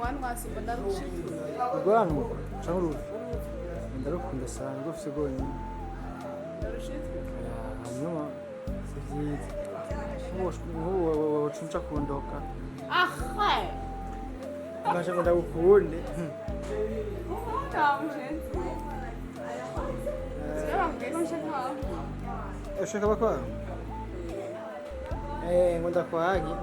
wanwasi badarushika urwango cyangwa uruhu ndarukunda cyane rwose rwonyine darushika hanyuma si byiza nk'ubu wacunca kundoka aha nkaje ngo ndagukunde tamushenzi sera ngeno shaka ushaka bakwa ngo ndakwagi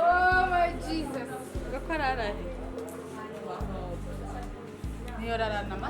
Oh my Jesus. Gakarara. Niyorara nama.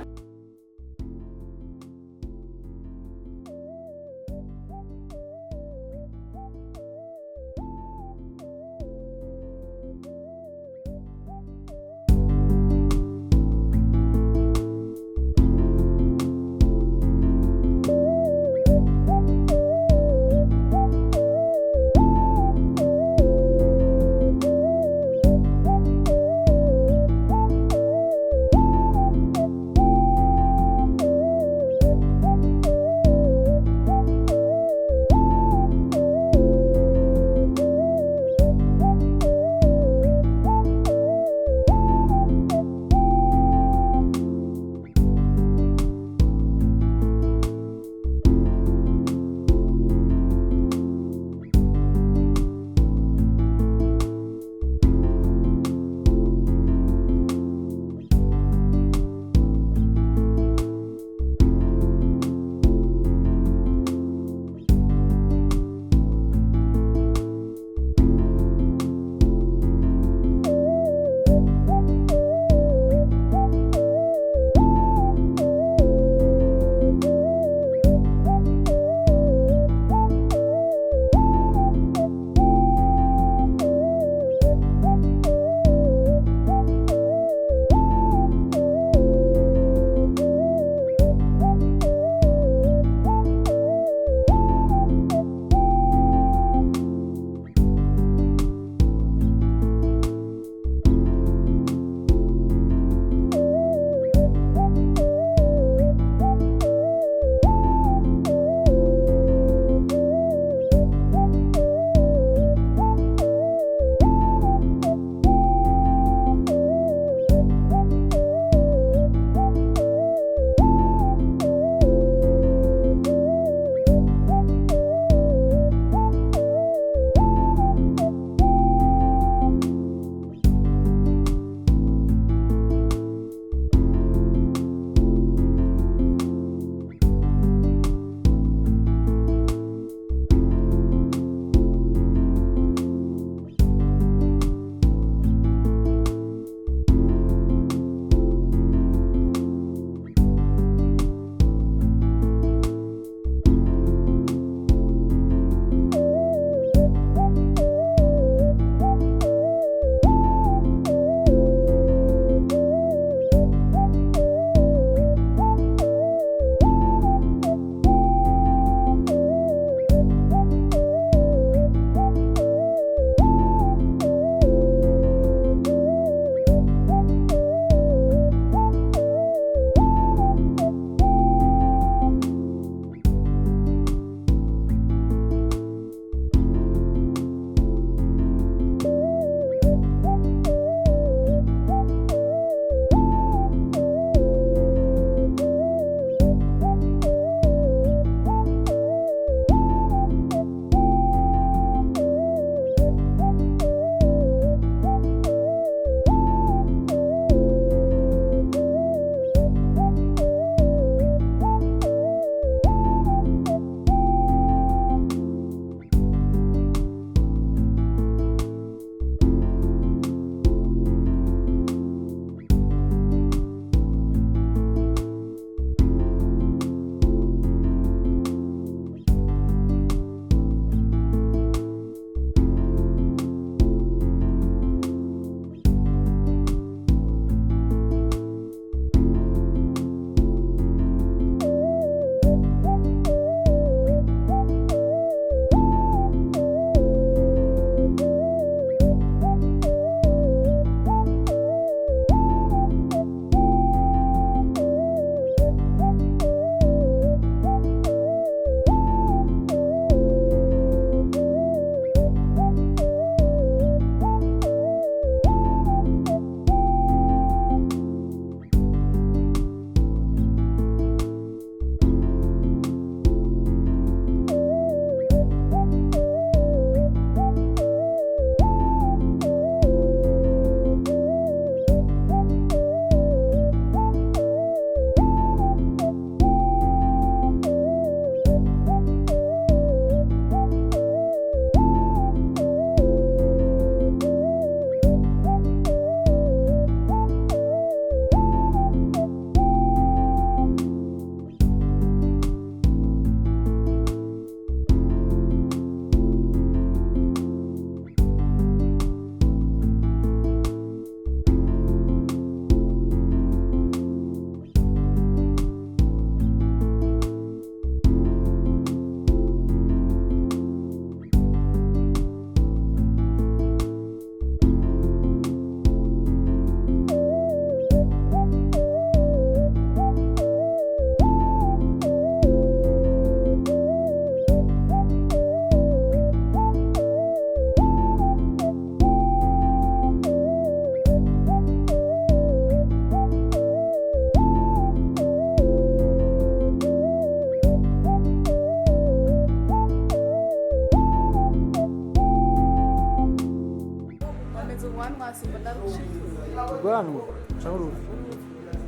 rwanyu cyangwa urufi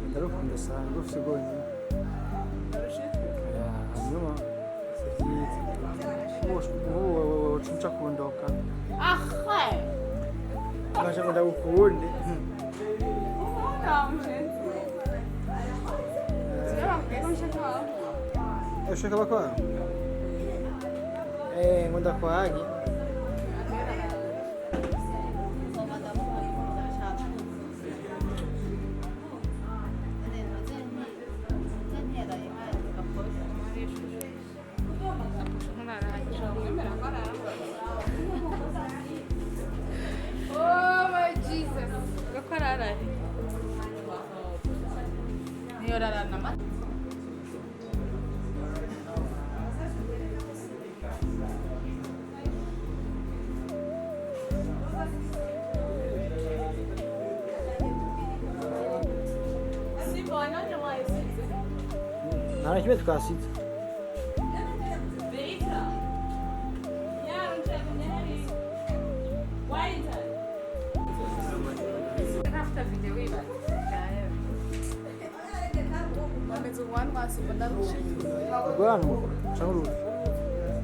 ndarukunda cyane rufite rwonyine hanyuma ucuca kundoka Ache! ngasha ngo ndagukunde ushaka bakwawe ngo ndakwage Oh my Jesus. Gako araye. Niyo rara naman. nta na kimwe twasize After video iba. Wameze uwani wasiba ndarusha. rwanyu cyangwa urufi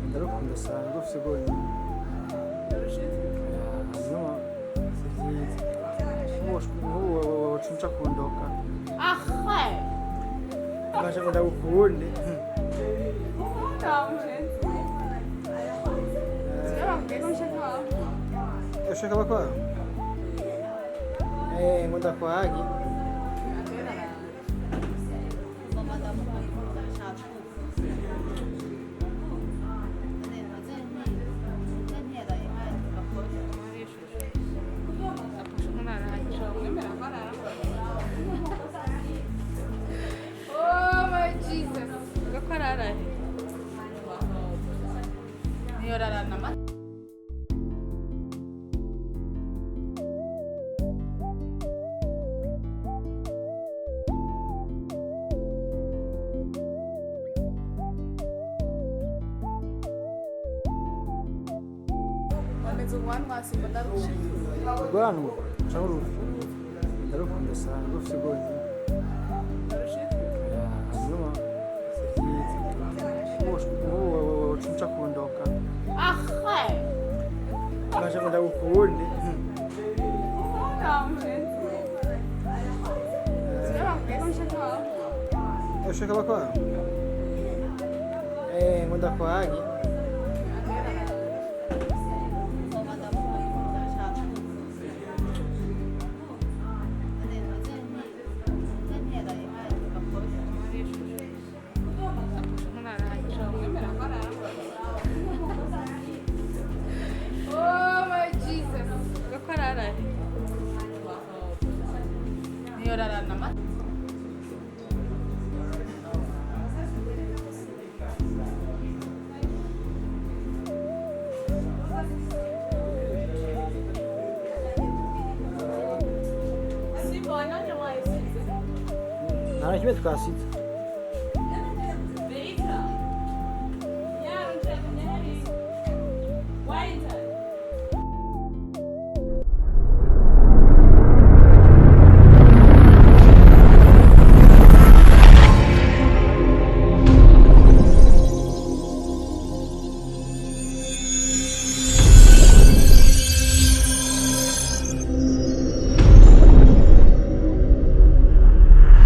ndarukunda cyane rufite rwonyine hanyuma ucuca kundoka Ache! ngasha ngo ndagukunde ushaka bakwawe ngo ndakwage Oh my Jesus. Gako araye. Niyo rara naman. Wameze uwani wasiba ndarusha. rwanyu cyangwa urufi ndarukunda cyane rufite rwonyine hanyuma ucuca kundoka Ache! ngasha ngo ndagukunde ushaka bakwawe ngo ndakwage Oh my Jesus. Gako araye. Niyo rara naman. nta na kimwe twasize